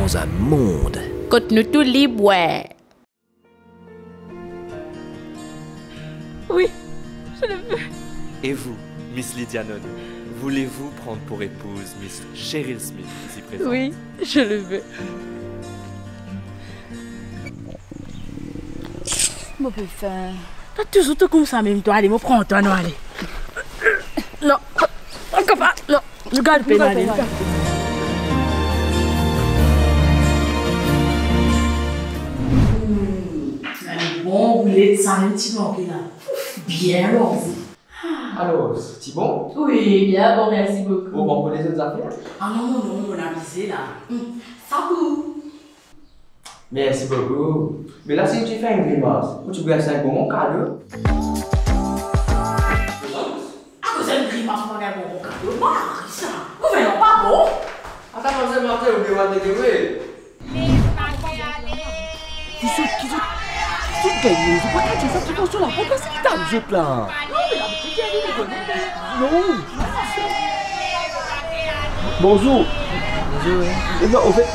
dans un monde. Côte-nous tout libre, ouais. Oui, je le veux. Et vous, Miss Lydia Nunn, voulez-vous prendre pour épouse Miss Cheryl Smith, ici présente? Oui, je le veux. Mon peu faim. T'as toujours tout comme ça même toi, allez, me prends toi, non, allez. Non, encore pas, non, je garde pas, allez. Allez, bon, vous l'êtes sans un petit manqué là. Bien, bon. Alors, c'est bon? Oui, bien, bon, merci beaucoup. Bon, pour les autres affaires? Ah non, non, non, on a visé là. Ça vous. Merci beaucoup. Mais là, si tu fais une grimace, tu peux faire un bon cadeau. Ah, vous avez une grimace pour un bon cadeau? Bah, ça. Vous venez pas bon? Ah, ça pensait Martin au bureau de Guéoué. Qui gagne? C'est pas qu'à dire ça, tu penses sur la porte, c'est qui t'a le jeu là? Non. Bonjour. Bonjour. Non, au fait,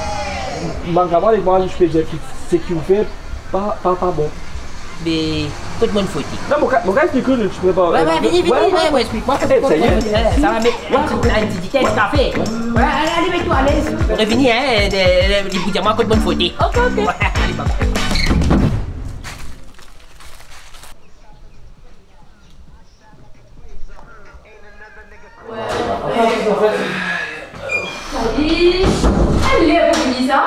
manquement avec moi, je peux dire que c'est qui vous fait pas bon. Mais, tout le monde faut dire. Non, mon gars, explique que tu peux pas. Ouais, viens, explique-moi. Ça y est. Ça va mettre du thé, du café. Ouais, allez, mets-toi à l'aise. Revenez, hein, les bouillaments, tout le monde faut dire. Ok. Allez, bye. Allez, avec Lisa.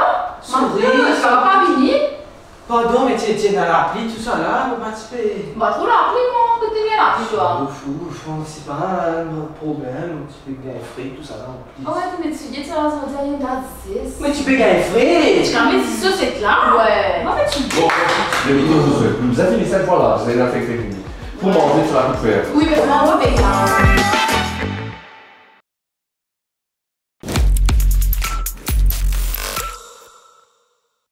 Ça va pas venir? Pardon, mais tu es dans l'appli, tout ça là, on va participer. Bah, trop l'appli, moi, que tu viens là, toi. C'est pas un problème, tu peux gagner frais, tout ça là. Oh, ouais, mais tu dis, tu vas sortir rien d'artiste. Mais tu peux gagner frais! Tu as mis ça, c'est là? Ouais. Non, mais tu dis. Bon, les vidéos, vous avez fini cette fois là, vous avez la fait fini. Pour manger, tu vas tout faire. Oui, mais comment on va payer?